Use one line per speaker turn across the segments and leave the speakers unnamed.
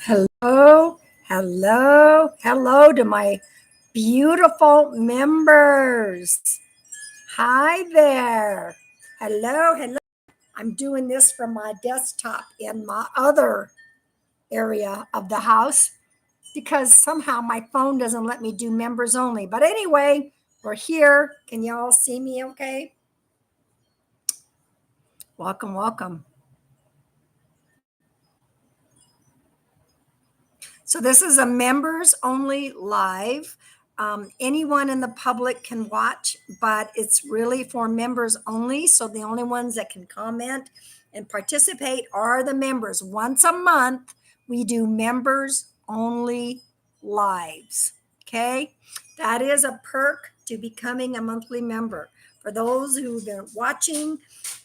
Hello, hello to my beautiful members. Hi there. Hello. I'm doing this from my desktop in my other area of the house because somehow my phone doesn't let me do members only. But anyway, we're here. Can y'all see me okay? Welcome. So this is a members only live. Anyone in the public can watch, but it's really for members only. So the only ones that can comment and participate are the members. Once a month, we do members only lives. Okay. That is a perk to becoming a monthly member. For those who've been watching,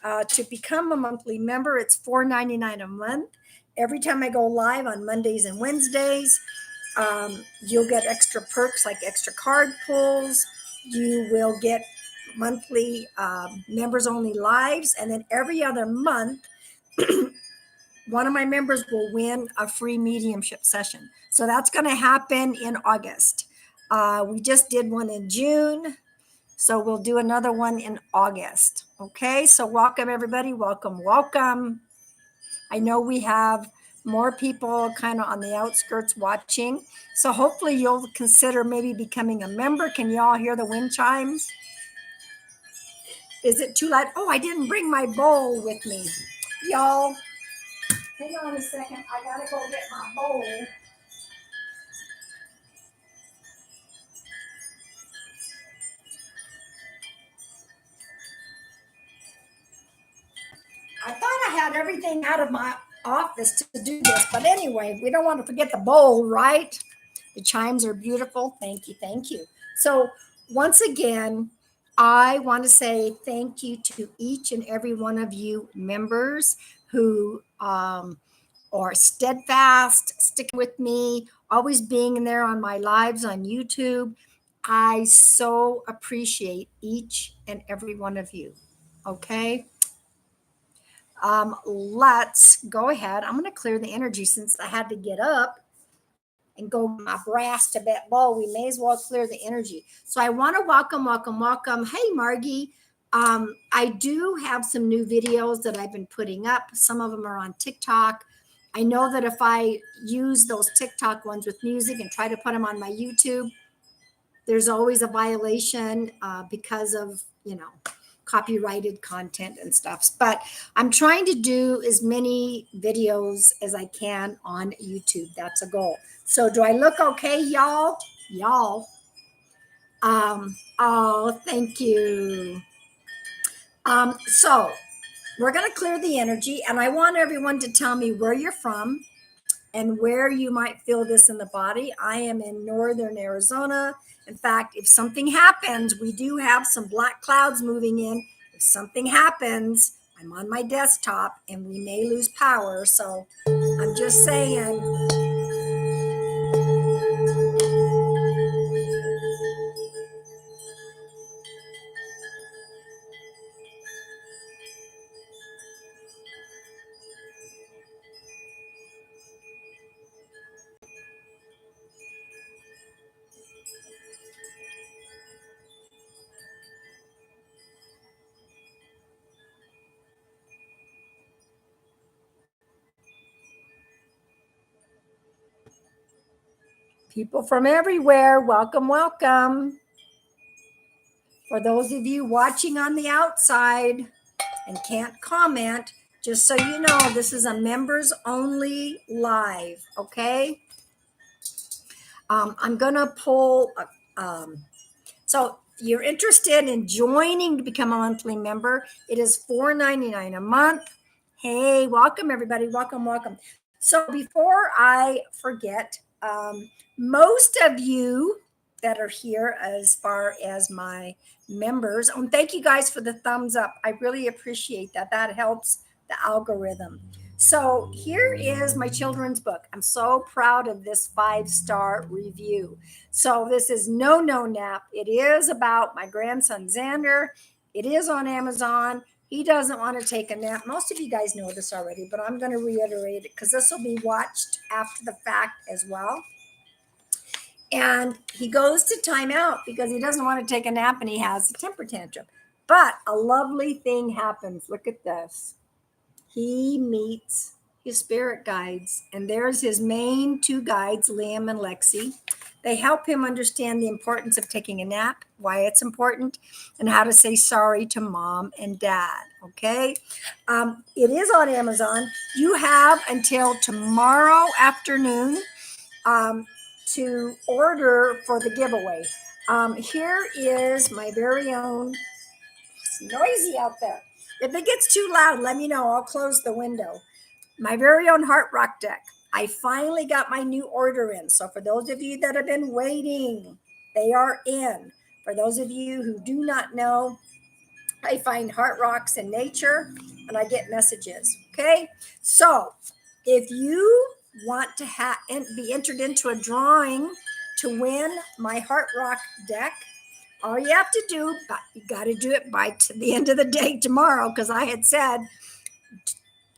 to become a monthly member, it's $4.99 a month. Every time I go live on Mondays and Wednesdays, you'll get extra perks like extra card pulls. You will get monthly members only lives. And then every other month, one of my members will win a free mediumship session. So that's going to happen in August. We just did one in June. So we'll do another one in August. Okay, so welcome everybody. Welcome. I know we have more people kind of on the outskirts watching. So hopefully you'll consider maybe becoming a member. Can you all hear the wind chimes? Is it too loud? Oh, I didn't bring my bowl with me. Y'all, hang on a second. I got to go get my bowl. I thought I had everything out of my office to do this, but anyway, we don't want to forget the bowl, right? The chimes are beautiful. Thank you. So once again, I want to say thank you to each and every one of you members who are steadfast, sticking with me, always being there on my lives on YouTube. I so appreciate each and every one of you. Okay. Let's go ahead. I'm going to clear the energy since I had to get up and go my brass Tibet bowl. We may as well clear the energy. So I want to welcome. Hey, Margie. I do have some new videos that I've been putting up. Some of them are on TikTok. I know that if I use those TikTok ones with music and try to put them on my YouTube, there's always a violation because of, copyrighted content and stuff. But I'm trying to do as many videos as I can on YouTube. That's a goal. So do I look okay, y'all? Oh, thank you. So we're going to clear the energy, and I want everyone to tell me where you're from and where you might feel this in the body. I am in northern Arizona. In fact, if something happens, we do have some black clouds moving in. If something happens, I'm on my desktop and we may lose power. So I'm just saying. People from everywhere, welcome. For those of you watching on the outside and can't comment, just so you know, this is a members only live, okay? I'm going to pull, so if you're interested in joining to become a monthly member, it is $4.99 a month. Hey, welcome everybody, welcome. So before I forget, most of you that are here as far as my members, and thank you guys for the thumbs up. I really appreciate that. That helps the algorithm. So here is my children's book. I'm so proud of this 5-star review. So this is No Nap. It is about my grandson Xander. It is on Amazon. He doesn't want to take a nap. Most of you guys know this already, but I'm going to reiterate it because this will be watched after the fact as well. And he goes to timeout because he doesn't want to take a nap and he has a temper tantrum. But a lovely thing happens. Look at this. He meets his spirit guides, and there's his main two guides, Liam and Lexi. They help him understand the importance of taking a nap, why it's important, and how to say sorry to mom and dad. Okay. It is on Amazon. You have until tomorrow afternoon to order for the giveaway. Here is my very own. It's noisy out there. If it gets too loud, let me know. I'll close the window. My very own Heart Rock deck. I finally got my new order in. So for those of you that have been waiting, they are in. For those of you who do not know, I find heart rocks in nature and I get messages. Okay. So if you want to be entered into a drawing to win my Heart Rock deck, all you have to do, but you got to do it by the end of the day tomorrow, because I had said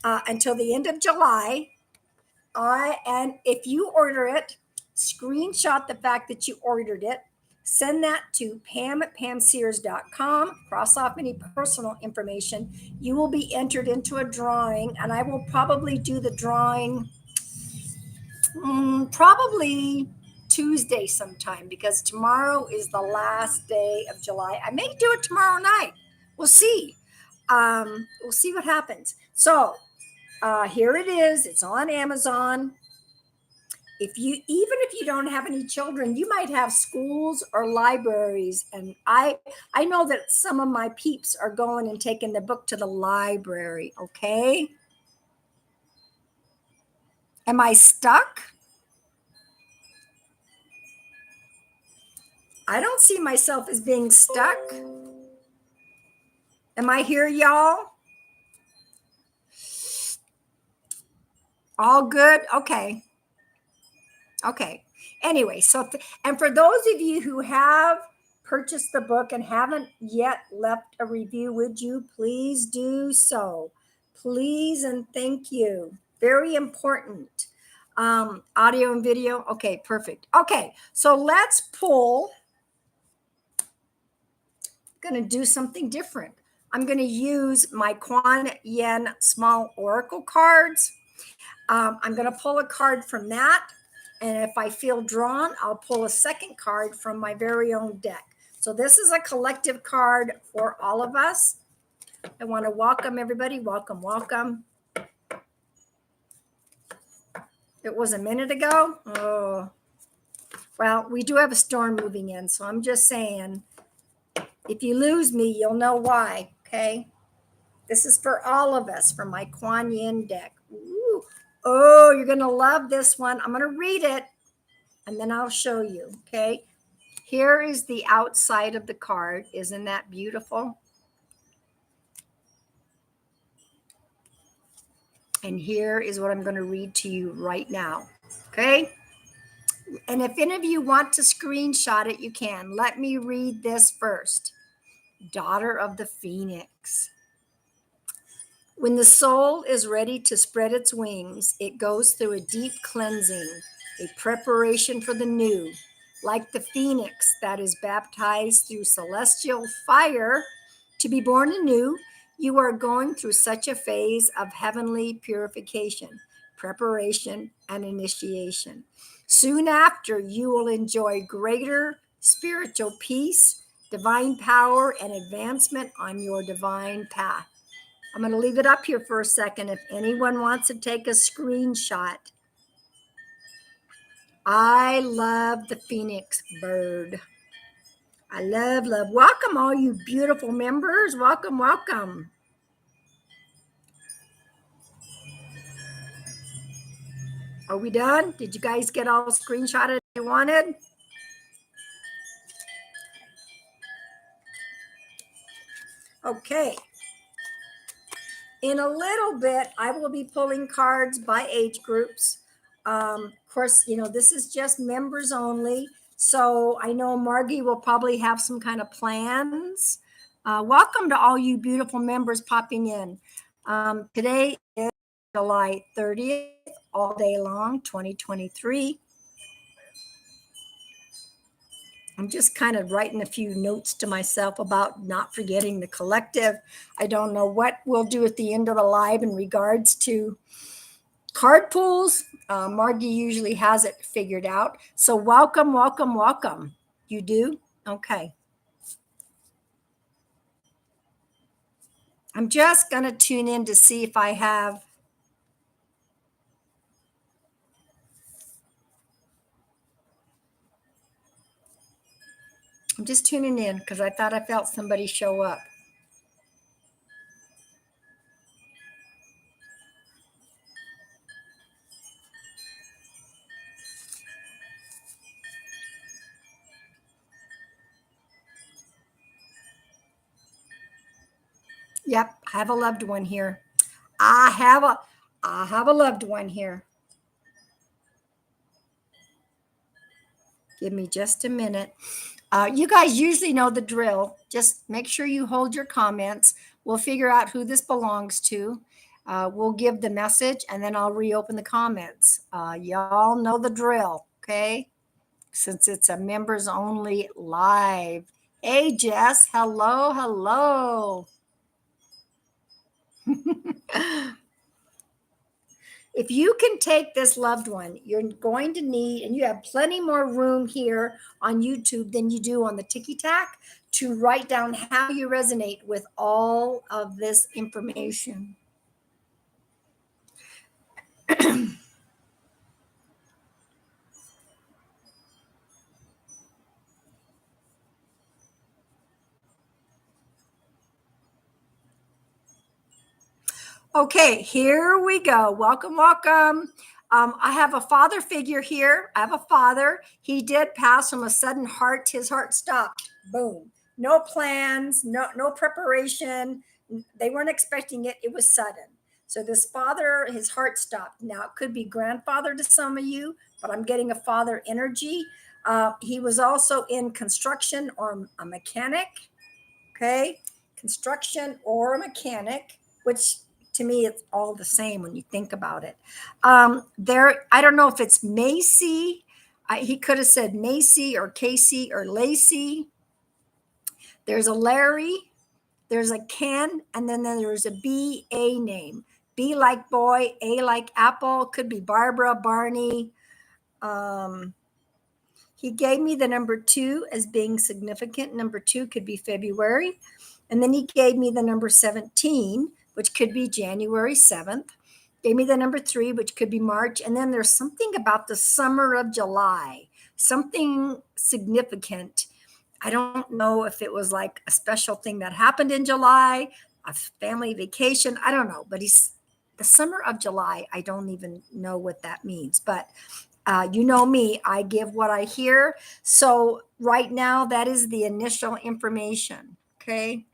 until the end of July. And if you order it, screenshot the fact that you ordered it, send that to pam@pamsears.com, cross off any personal information. You will be entered into a drawing, and I will probably do the drawing probably Tuesday sometime, because tomorrow is the last day of July. I may do it tomorrow night. We'll see. We'll see what happens. So here it is. It's on Amazon. Even if you don't have any children, you might have schools or libraries. And I know that some of my peeps are going and taking the book to the library. Okay. Am I stuck? I don't see myself as being stuck. Am I here, y'all? All good? Okay. Okay. Anyway, and for those of you who have purchased the book and haven't yet left a review, would you please do so? Please and thank you. Very important. Audio and video. Okay, perfect. Okay, so let's pull. I'm going to do something different. I'm going to use my Kuan Yin small oracle cards. I'm going to pull a card from that. And if I feel drawn, I'll pull a second card from my very own deck. So this is a collective card for all of us. I want to welcome everybody. Welcome, welcome. It was a minute ago. Oh, well, we do have a storm moving in. So I'm just saying, if you lose me, you'll know why. Okay. This is for all of us from my Kuan Yin deck. Ooh. Oh, you're going to love this one. I'm going to read it and then I'll show you. Okay. Here is the outside of the card. Isn't that beautiful? And here is what I'm going to read to you right now. Okay. And if any of you want to screenshot it, you can. Let me read this first. Daughter of the Phoenix. When the soul is ready to spread its wings, it goes through a deep cleansing, a preparation for the new. Like the phoenix that is baptized through celestial fire to be born anew, you are going through such a phase of heavenly purification, preparation, and initiation. Soon after, you will enjoy greater spiritual peace, divine power, and advancement on your divine path. I'm going to leave it up here for a second if anyone wants to take a screenshot. I love the phoenix bird. I love. Welcome, all you beautiful members. Welcome, welcome. Are we done? Did you guys get all screenshotted you wanted? Okay. In a little bit, I will be pulling cards by age groups. Of course, this is just members only. So I know Margie will probably have some kind of plans Welcome to all you beautiful members popping in. Today is July 30th, all day long, 2023. I'm just kind of writing a few notes to myself about not forgetting the collective. I don't know what we'll do at the end of the live in regards to card pools. Margie usually has it figured out. So welcome, welcome, welcome. You do? Okay. I'm just going to tune in to see if I have. I'm just tuning in because I thought I felt somebody show up. Yep, I have a loved one here. I have a loved one here. Give me just a minute. You guys usually know the drill. Just make sure you hold your comments. We'll figure out who this belongs to. We'll give the message and then I'll reopen the comments. Y'all know the drill, okay? Since it's a members only live. Hey, Jess. Hello, hello. If you can take this loved one, you're going to need, and you have plenty more room here on YouTube than you do on the Tiki Tac, to write down how you resonate with all of this information. Okay, here we go. Welcome, welcome. I have a father figure here. I have a father. He did pass from a sudden heart. His heart stopped. Boom. No plans, no preparation. They weren't expecting it. It was sudden. So this father, his heart stopped. Now it could be grandfather to some of you, but I'm getting a father energy. He was also in construction or a mechanic. Okay, construction or a mechanic, which to me it's all the same when you think about it. I don't know if it's Macy. He could have said Macy or Casey or Lacey. There's a Larry, there's a Ken, and then there's a B-A name. B like boy, A like apple, could be Barbara, Barney. He gave me the number 2 as being significant. Number 2 could be February. And then he gave me the number 17, which could be January 7th. Gave me the number 3, which could be March. And then there's something about the summer of July, something significant. I don't know if it was like a special thing that happened in July, a family vacation. I don't know. But he's the summer of July. I don't even know what that means. But you know me, I give what I hear. So right now, that is the initial information. Okay.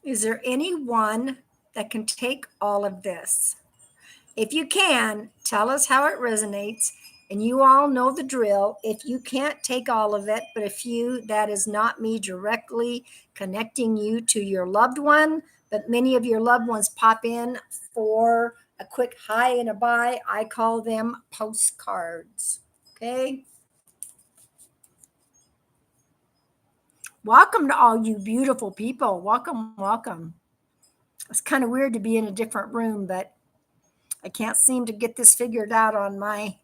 Is there anyone that can take all of this? If you can, tell us how it resonates. And you all know the drill. If you can't take all of it, but if you, that is not me directly connecting you to your loved one, but many of your loved ones pop in for a quick hi and a bye. I call them postcards. Okay. Welcome to all you beautiful people. Welcome, welcome. It's kind of weird to be in a different room, but I can't seem to get this figured out on my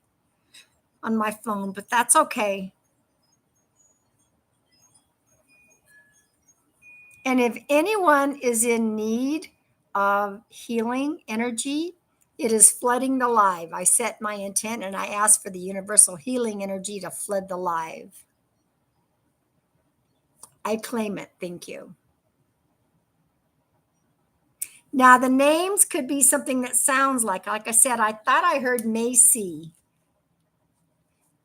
phone, but that's okay. And if anyone is in need of healing energy, it is flooding the live. I set my intent and I ask for the universal healing energy to flood the live. I claim it. Thank you. Now, the names could be something that sounds like I said, I thought I heard Macy.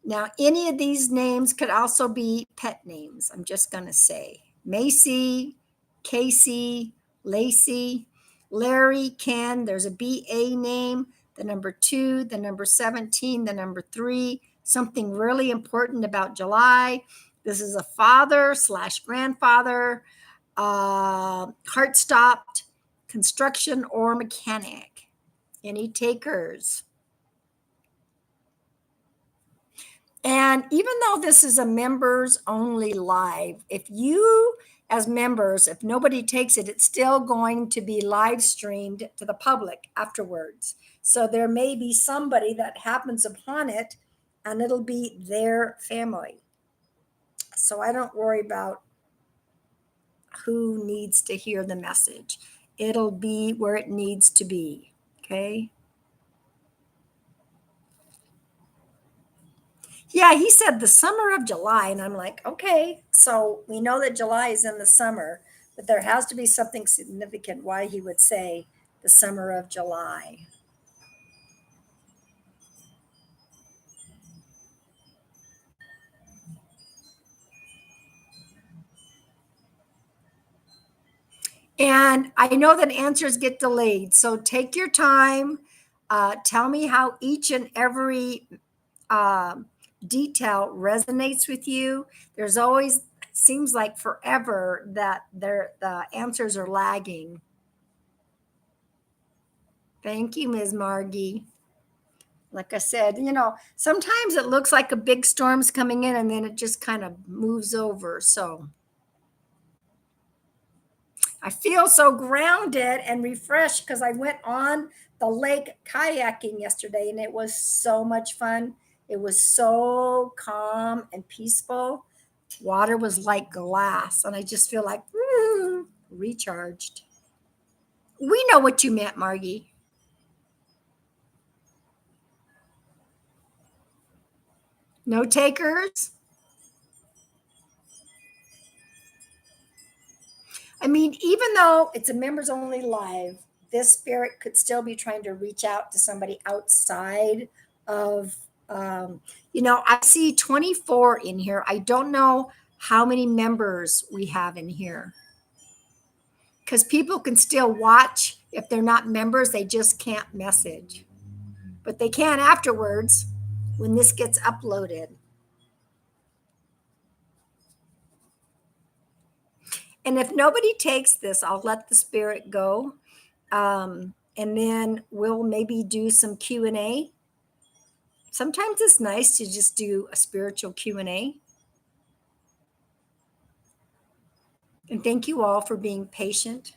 Now, any of these names could also be pet names. I'm just going to say Macy, Casey, Lacey, Larry, Ken. There's a BA name, the number 2, the number 17, the number 3, something really important about July. This is a father slash grandfather, heart stopped, construction or mechanic. Any takers? And even though this is a members only live, if you as members, if nobody takes it, it's still going to be live streamed to the public afterwards. So there may be somebody that happens upon it and it'll be their family. So I don't worry about who needs to hear the message. It'll be where it needs to be. Okay. Yeah, he said the summer of July. And I'm like, okay, so we know that July is in the summer, but there has to be something significant why he would say the summer of July. And I know that answers get delayed. So take your time. Tell me how each and every um, detail resonates with you. There's always, seems like forever that the answers are lagging. Thank you, Ms. Margie. Like I said, sometimes it looks like a big storm's coming in and then it just kind of moves over. So I feel so grounded and refreshed because I went on the lake kayaking yesterday and it was so much fun. It was so calm and peaceful. Water was like glass, and I just feel like recharged. We know what you meant, Margie. No takers? I mean, even though it's a members only live, this spirit could still be trying to reach out to somebody outside of, I see 24 in here. I don't know how many members we have in here because people can still watch. If they're not members, they just can't message, but they can afterwards when this gets uploaded. And if nobody takes this, I'll let the spirit go. And then we'll maybe do some Q&A. Sometimes it's nice to just do a spiritual Q&A. And thank you all for being patient.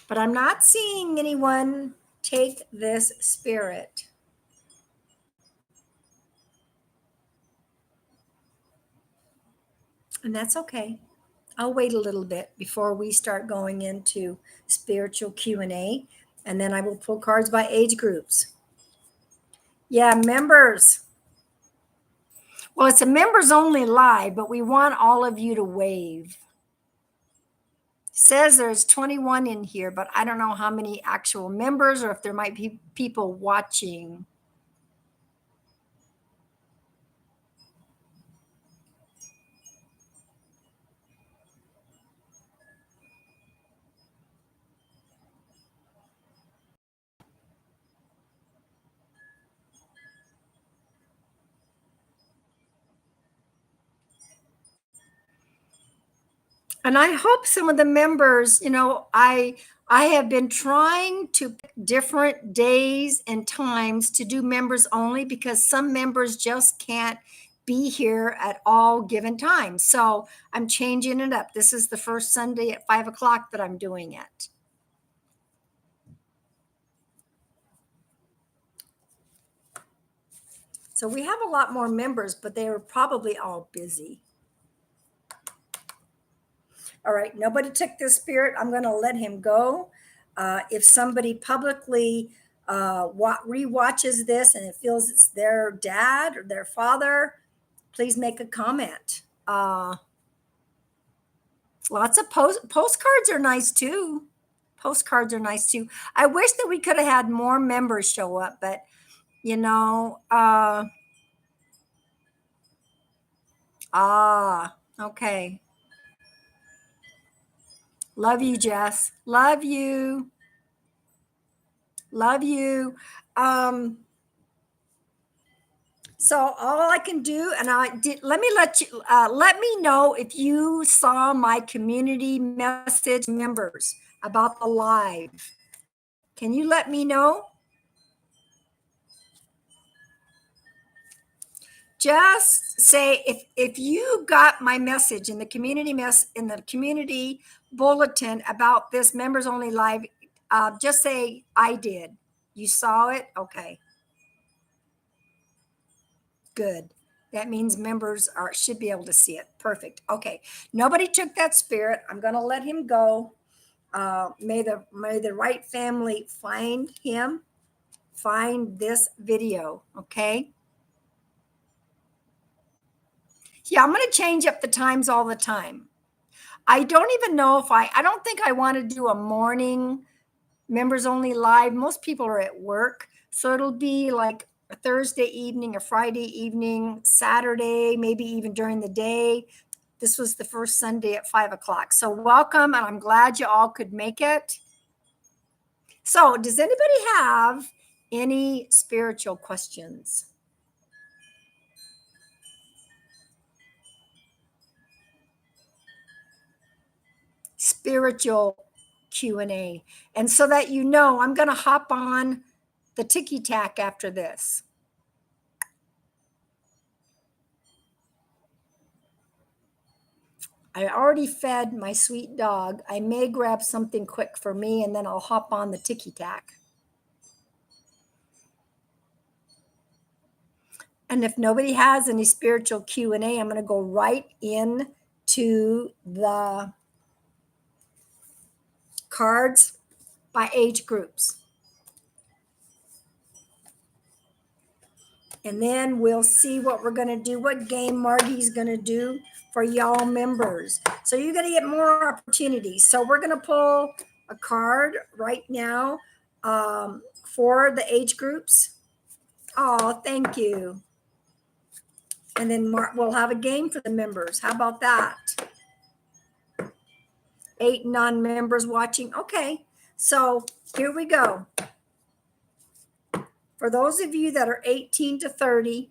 But I'm not seeing anyone take this spirit. And that's okay. I'll wait a little bit before we start going into spiritual Q&A, and then I will pull cards by age groups. Yeah, members. Well, it's a members only live, but we want all of you to wave. Says there's 21 in here, but I don't know how many actual members or if there might be people watching. And I hope some of the members, I have been trying to pick different days and times to do members only because some members just can't be here at all given times. So I'm changing it up. This is the first Sunday at 5 o'clock that I'm doing it. So we have a lot more members, but they are probably all busy. All right, nobody took this spirit. I'm going to let him go. If somebody publicly rewatches this and it feels it's their dad or their father, please make a comment. Lots of postcards are nice too. Postcards are nice too. I wish that we could have had more members show up, but okay. Love you, Jess. Love you. Love you. Um, so all I can do, and I did, let me know if you saw my community message members about the live. Can you let me know? Just say if you got my message in the community bulletin about this members only live, just say I did. You saw it? Okay, good. That means members should be able to see it. Perfect. Okay. Nobody took that spirit. I'm going to let him go. May the right family find him, find this video. Okay. Yeah, I'm going to change up the times all the time. I don't even know if I don't think I want to do a morning members only live. Most people are at work. So it'll be like a Thursday evening, a Friday evening, Saturday, maybe even during the day. This was the first Sunday at 5 o'clock. So welcome, and I'm glad you all could make it. So does anybody have any spiritual questions? Spiritual Q&A. And so that you know, I'm going to hop on the ticky tack after this. I already fed my sweet dog. I may grab something quick for me and then I'll hop on the ticky tack. And if nobody has any spiritual Q&A, I'm going to go right in to the cards by age groups. And then we'll see what we're going to do, what game Margie's going to do for y'all members. So you're going to get more opportunities. So we're going to pull a card right now for the age groups. Oh, thank you. And then we'll have a game for the members. How about that? 8 non-members watching. Okay, so here we go. For those of you that are 18 to 30,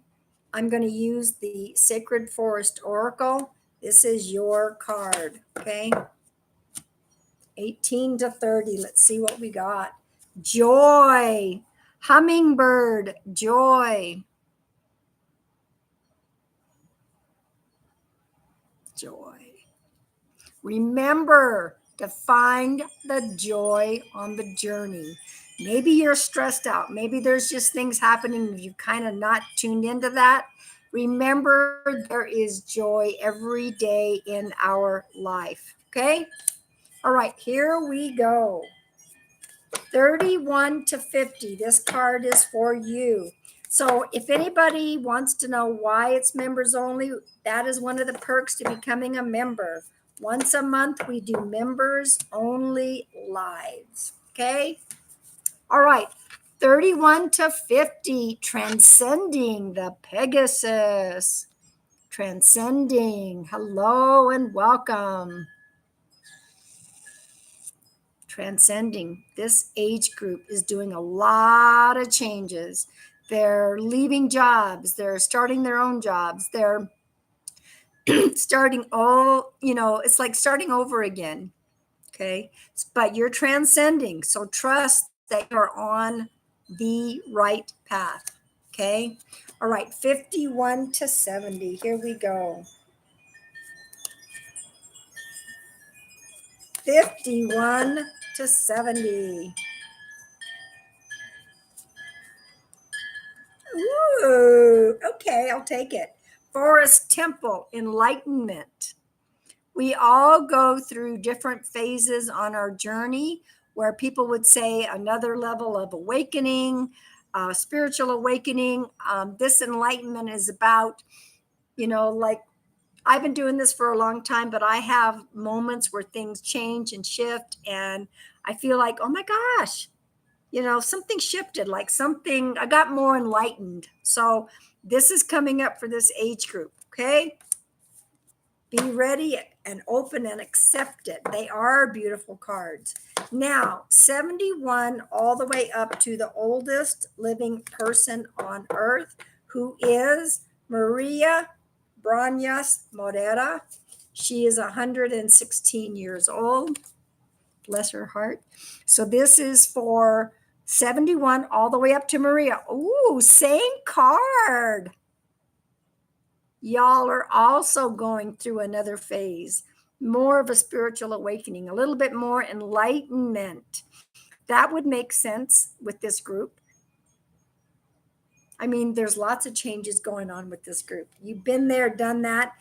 I'm going to use the Sacred Forest Oracle. This is your card, okay? 18 to 30. Let's see what we got. Joy. Hummingbird. Joy. Joy. Remember to find the joy on the journey. Maybe you're stressed out. Maybe there's just things happening. You kind of not tuned into that. Remember, there is joy every day in our life. Okay. All right, here we go. 31 to 50. This card is for you. So if anybody wants to know why it's members only, that is one of the perks to becoming a member. Once a month, we do members only lives. Okay. All right. 31 to 50, transcending the Pegasus. Transcending. Hello and welcome. Transcending. This age group is doing a lot of changes. They're leaving jobs. They're starting their own jobs. They're starting it's like starting over again. Okay. But you're transcending. So trust that you're on the right path. Okay. All right. 51 to 70. Here we go. 51 to 70. Ooh, okay, I'll take it. Forest Temple, enlightenment. We all go through different phases on our journey where people would say another level of awakening, spiritual awakening. This enlightenment is about, like I've been doing this for a long time, but I have moments where things change and shift. And I feel like, oh my gosh, something shifted, like something, I got more enlightened. So this is coming up for this age group. Okay. Be ready and open and accept it. They are beautiful cards. Now, 71 all the way up to the oldest living person on earth, who is Maria Brañas Morera. She is 116 years old. Bless her heart. So this is for 71 all the way up to Maria. Ooh, same card. Y'all are also going through another phase, more of a spiritual awakening, a little bit more enlightenment. That would make sense with this group. I mean, there's lots of changes going on with this group. You've been there, done that.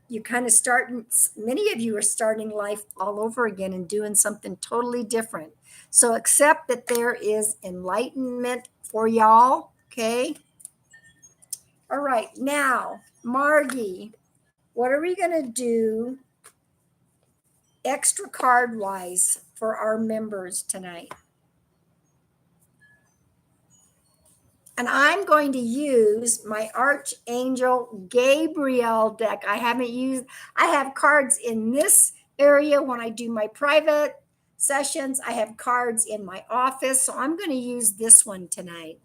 You kind of starting, many of you are starting life all over again and doing something totally different. So accept that there is enlightenment for y'all, okay? All right, now, Margie, what are we going to do extra card wise for our members tonight? And I'm going to use my Archangel Gabriel deck. I have cards in this area when I do my private sessions. I have cards in my office. So I'm going to use this one tonight.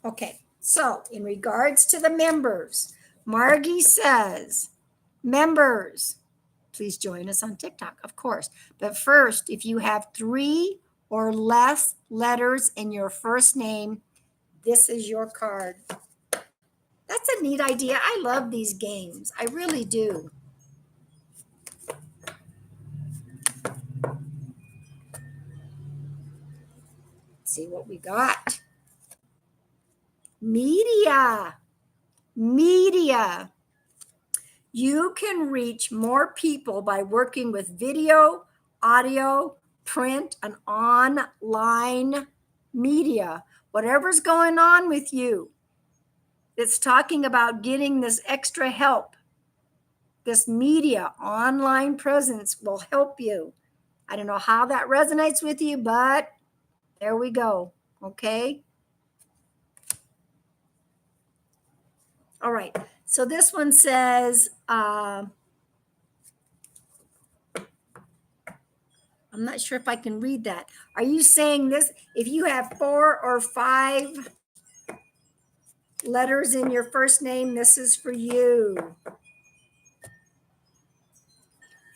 Okay, so in regards to the members, Margie says, members, please join us on TikTok, of course. But first, if you have 3 or less letters in your first name, this is your card. That's a neat idea. I love these games. I really do. Let's see what we got. Media. Media. You can reach more people by working with video, audio, print, and online media. Whatever's going on with you, it's talking about getting this extra help. This media online presence will help you. I don't know how that resonates with you, but there we go. Okay. All right. So this one says, I'm not sure if I can read that. Are you saying this? If you have 4 or 5 letters in your first name, this is for you.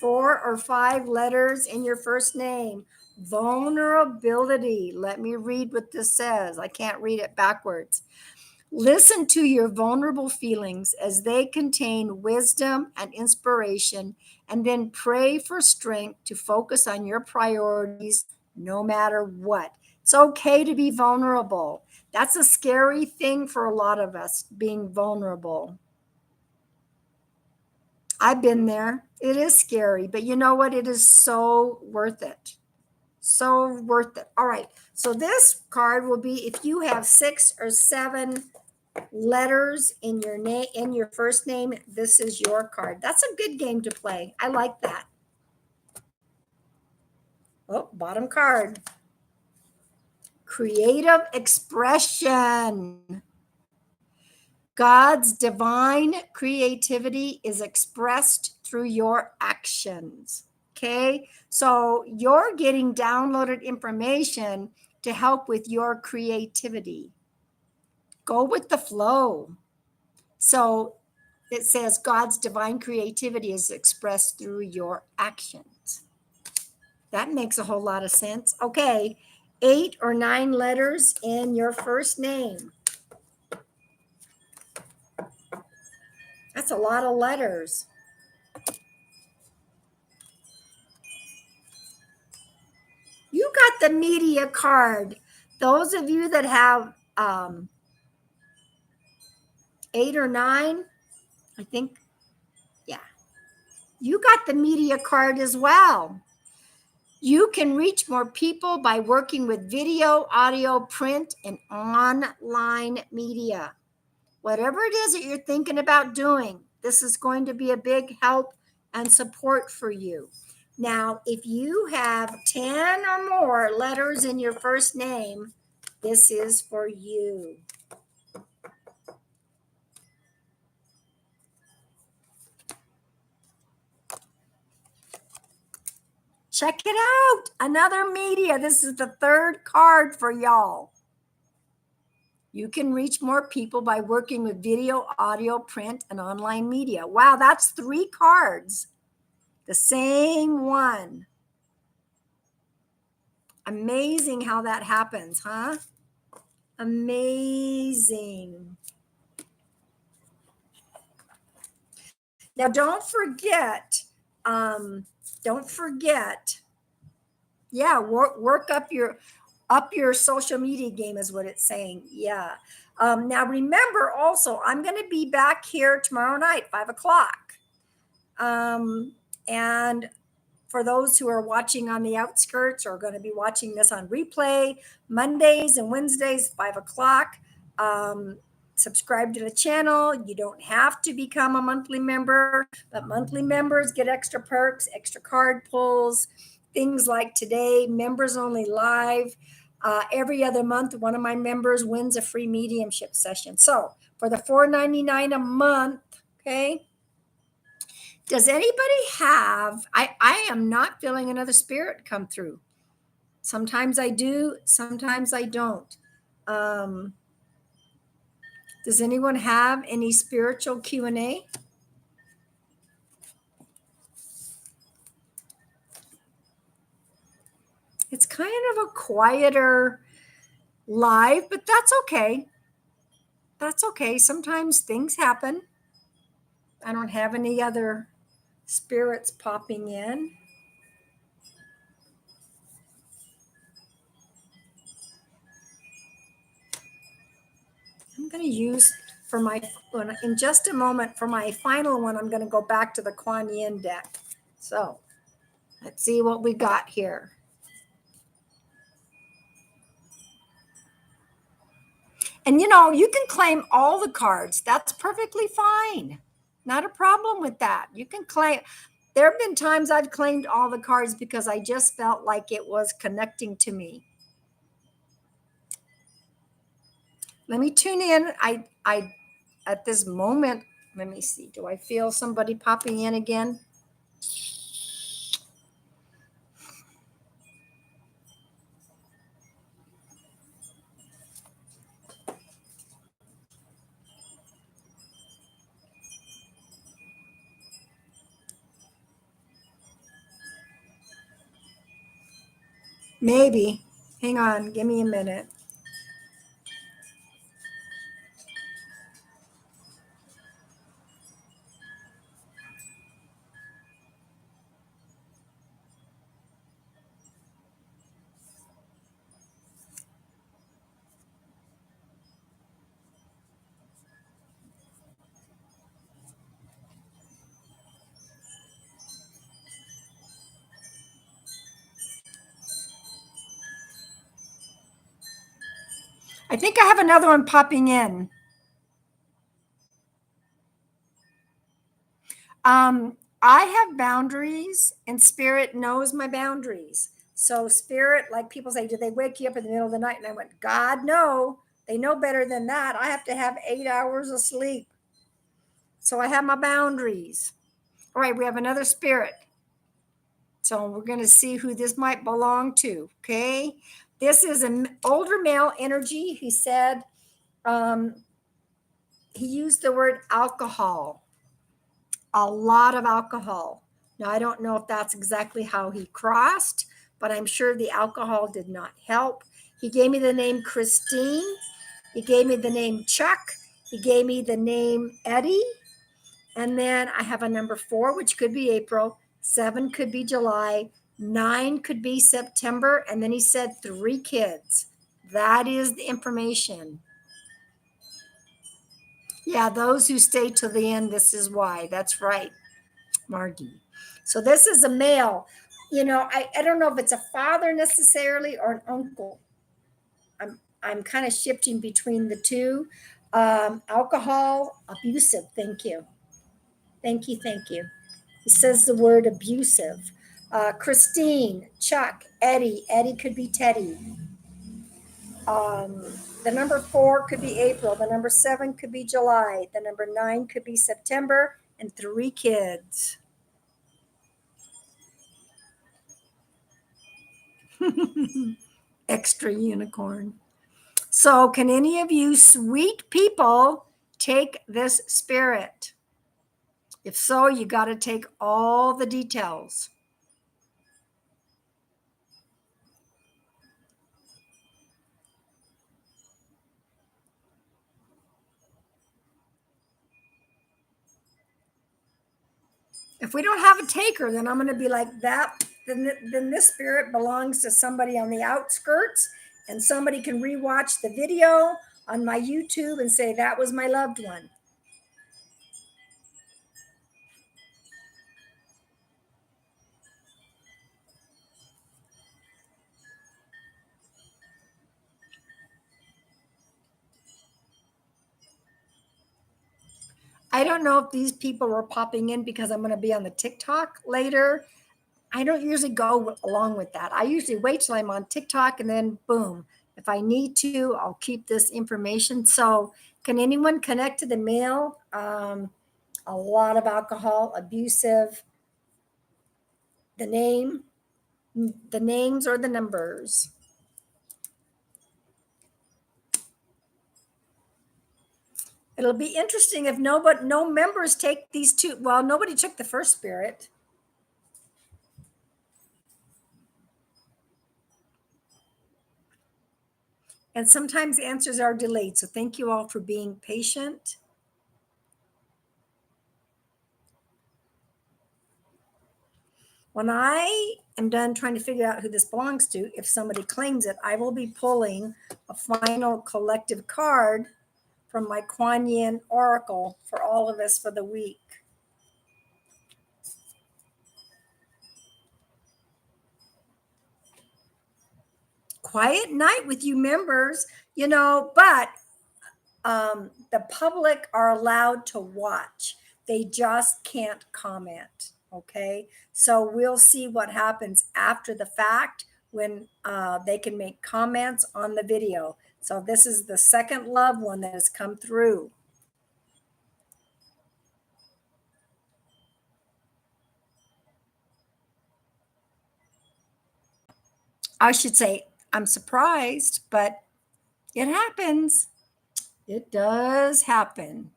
4 or 5 letters in your first name. Vulnerability. Let me read what this says. I can't read it backwards. Listen to your vulnerable feelings as they contain wisdom and inspiration, and then pray for strength to focus on your priorities no matter what. It's okay to be vulnerable. That's a scary thing for a lot of us, being vulnerable. I've been there. It is scary, but you know what? It is so worth it. So worth it. All right. So this card will be if you have 6 or 7 letters in your name, in your first name, this is your card. That's a good game to play. I like that. Oh, bottom card. Creative expression. God's divine creativity is expressed through your actions. Okay, so you're getting downloaded information to help with your creativity. Go with the flow. So it says God's divine creativity is expressed through your actions. That makes a whole lot of sense. Okay, 8 or 9 letters in your first name. That's a lot of letters. You got the media card. Those of you that have 8 or 9, I think, yeah, you got the media card as well. You can reach more people by working with video, audio, print, and online media. Whatever it is that you're thinking about doing, this is going to be a big help and support for you. Now, if you have 10 or more letters in your first name, this is for you. Check it out. Another media. This is the third card for y'all. You can reach more people by working with video, audio, print, and online media. Wow, that's 3 cards. The same one. Amazing how that happens, huh? Amazing. Now, don't forget, yeah, work up your social media game is what it's saying. Yeah. Now remember also, I'm going to be back here tomorrow night, 5:00. And for those who are watching on the outskirts or going to be watching this on replay, Mondays and Wednesdays, 5:00. Subscribe to the channel. You don't have to become a monthly member, but monthly members get extra perks, extra card pulls, things like today, members only live. Every other month, one of my members wins a free mediumship session. So for the $4.99 a month, okay? Does anybody have, I am not feeling another spirit come through. Sometimes I do, sometimes I don't. Does anyone have any spiritual Q&A? It's kind of a quieter live, but that's okay. That's okay. Sometimes things happen. I don't have any other spirits popping in. I'm going to use for my, in just a moment, for my final one, I'm going to go back to the Kuan Yin deck. So let's see what we got here. And you know, you can claim all the cards. That's perfectly fine. Not a problem with that. You can claim. There have been times I've claimed all the cards because I just felt like it was connecting to me. Let me tune in. I at this moment, let me see. Do I feel somebody popping in again? Maybe. Hang on. Give me a minute. I think I have another one popping in. I have boundaries and spirit knows my boundaries. So spirit, like people say, do they wake you up in the middle of the night? And I went, God, no, they know better than that. I have to have 8 hours of sleep. So I have my boundaries. All right, we have another spirit. So we're going to see who this might belong to. Okay. This is an older male energy. He said, he used the word alcohol. A lot of alcohol. Now, I don't know if that's exactly how he crossed, but I'm sure the alcohol did not help. He gave me the name Christine. He gave me the name Chuck. He gave me the name Eddie. And then I have a number 4, which could be April. 7 could be July. 9 could be September. And then he said 3 kids. That is the information. Yeah, those who stay to the end, this is why. That's right, Margie. So this is a male. You know, I don't know if it's a father necessarily or an uncle. I'm kind of shifting between the two. Alcohol, abusive. Thank you. Thank you. Thank you. He says the word abusive. Christine, Chuck, Eddie. Eddie could be Teddy. Um, the number 4 could be April. The number 7 could be July. The number 9 could be September, and 3 kids. Extra unicorn. So, can any of you sweet people take this spirit? If so, you got to take all the details. If we don't have a taker, then I'm going to be like that. Then this spirit belongs to somebody on the outskirts, and somebody can rewatch the video on my YouTube and say that was my loved one. I don't know if these people were popping in because I'm going to be on the TikTok later. I don't usually go along with that. I usually wait till I'm on TikTok and then boom. If I need to, I'll keep this information. So, can anyone connect to the mail? A lot of alcohol, abusive, the name, the names or the numbers. It'll be interesting if no members take these two. Well, nobody took the first spirit. And sometimes answers are delayed. So thank you all for being patient. When I am done trying to figure out who this belongs to, if somebody claims it, I will be pulling a final collective card from my Kuan Yin Oracle for all of us for the week. Quiet night with you members, but the public are allowed to watch. They just can't comment. Okay. So we'll see what happens after the fact when they can make comments on the video. So this is the second loved one that has come through. I should say, I'm surprised, but it happens. It does happen.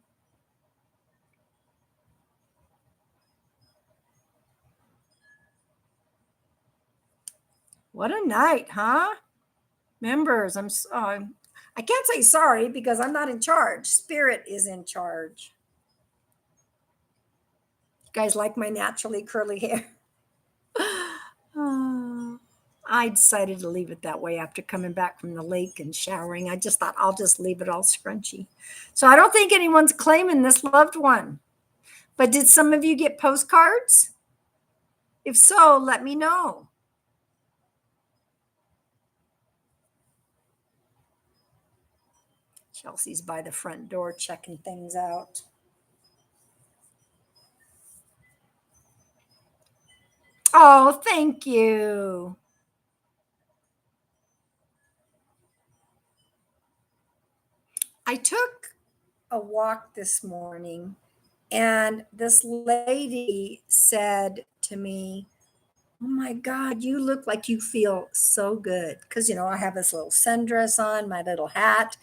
What a night, huh? Members, I can't say sorry because I'm not in charge. Spirit is in charge. You guys like my naturally curly hair? Oh, I decided to leave it that way after coming back from the lake and showering. I just thought I'll just leave it all scrunchy. So I don't think anyone's claiming this loved one. But did some of you get postcards? If so, let me know. Chelsea's by the front door checking things out. Oh, thank you. I took a walk this morning and this lady said to me, "Oh my God, you look like you feel so good." Because, I have this little sundress on, my little hat,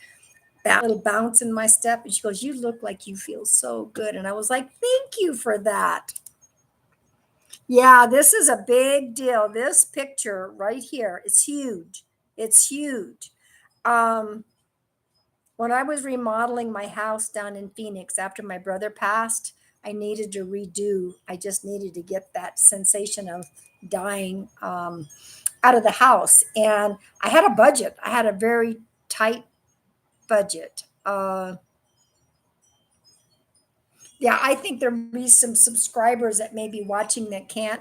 that little bounce in my step. And she goes, "You look like you feel so good." And I was like, "Thank you for that." Yeah, this is a big deal. This picture right here, it's huge. It's huge. Um, when I was remodeling my house down in Phoenix after my brother passed, I needed to redo. I just needed to get that sensation of dying out of the house. And I had a budget. I had a very tight budget. Yeah, I think there may be some subscribers that may be watching that can't,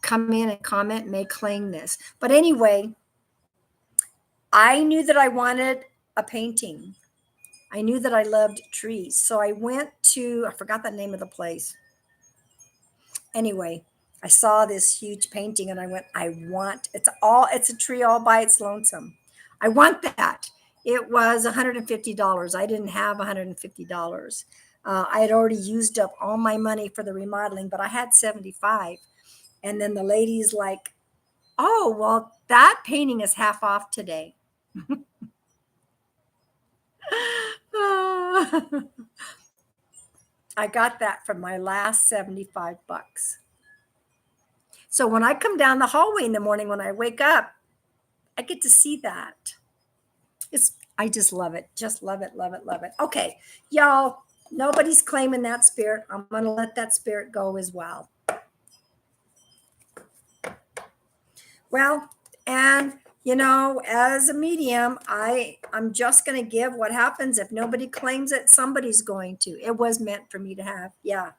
come in and comment, may claim this. But anyway, I knew that I wanted a painting. I knew that I loved trees. So I went to, I forgot the name of the place. Anyway, I saw this huge painting and I went, it's a tree all by its lonesome. I want that. It was $150. I didn't have $150. I had already used up all my money for the remodeling, but I had 75. And then the lady's like, oh, well, that painting is half off today. I got that from my last 75 bucks. So when I come down the hallway in the morning, when I wake up, I get to see that. I just love it. Just love it, love it, love it. Okay, y'all, nobody's claiming that spirit. I'm going to let that spirit go as well. Well, and as a medium, I'm just going to give. What happens if nobody claims it? Somebody's going to. It was meant for me to have. Yeah.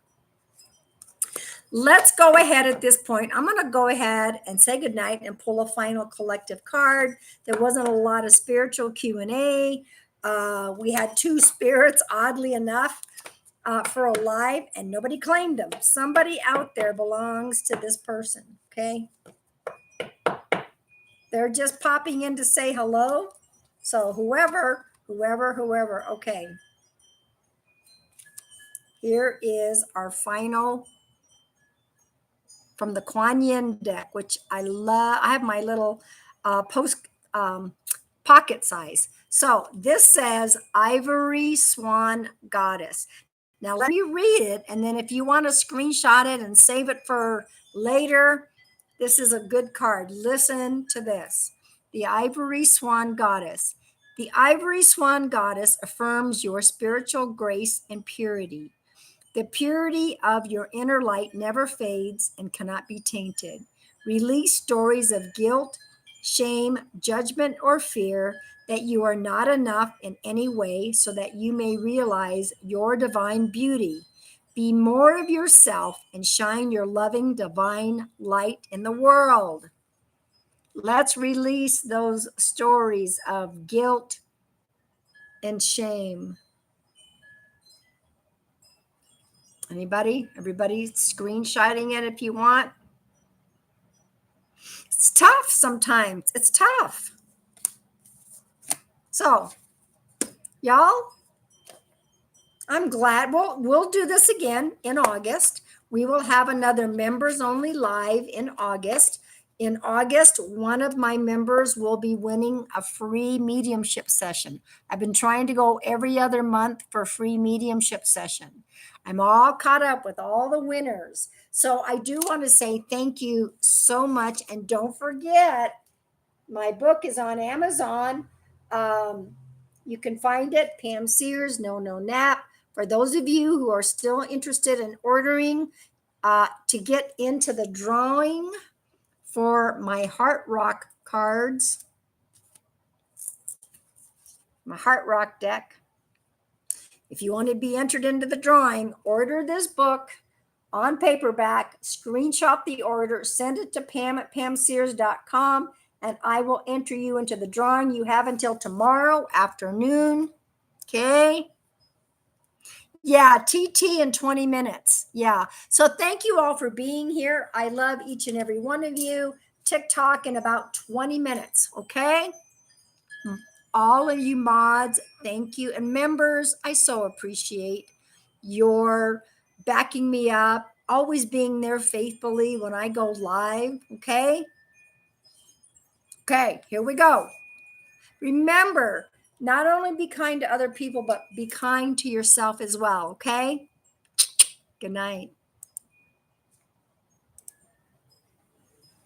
Let's go ahead at this point. I'm going to go ahead and say goodnight and pull a final collective card. There wasn't a lot of spiritual Q&A. We had 2 spirits, oddly enough, for a live, and nobody claimed them. Somebody out there belongs to this person, okay? They're just popping in to say hello. So whoever, okay. Here is our final from the Kuan Yin deck, which I love. I have my little pocket size. So this says Ivory Swan Goddess. Now let me read it, and then if you want to screenshot it and save it for later, this is a good card. Listen to this. The Ivory Swan Goddess. The Ivory Swan Goddess affirms your spiritual grace and purity. The purity of your inner light never fades and cannot be tainted. Release stories of guilt, shame, judgment, or fear that you are not enough in any way so that you may realize your divine beauty. Be more of yourself and shine your loving divine light in the world. Let's release those stories of guilt and shame. Anybody? Everybody screenshotting it if you want. It's tough sometimes. It's tough. So, y'all, I'm glad. We'll do this again in August. We will have another members only live in August. In August, one of my members will be winning a free mediumship session. I've been trying to go every other month for a free mediumship session. I'm all caught up with all the winners. So I do want to say thank you so much. And don't forget, my book is on Amazon. You can find it, Pam Sears, No Nap. For those of you who are still interested in ordering, to get into the drawing for my Heart Rock cards, my Heart Rock deck. If you want to be entered into the drawing, order this book on paperback, screenshot the order, send it to Pam at pamsears.com, and I will enter you into the drawing. You have until tomorrow afternoon. Okay. Yeah, TT in 20 minutes. Yeah. So thank you all for being here. I love each and every one of you. TikTok in about 20 minutes. Okay. All of you mods, thank you. And members, I so appreciate your backing me up, always being there faithfully when I go live. Okay. Okay, here we go. Remember, not only be kind to other people, but be kind to yourself as well. Okay. Good night.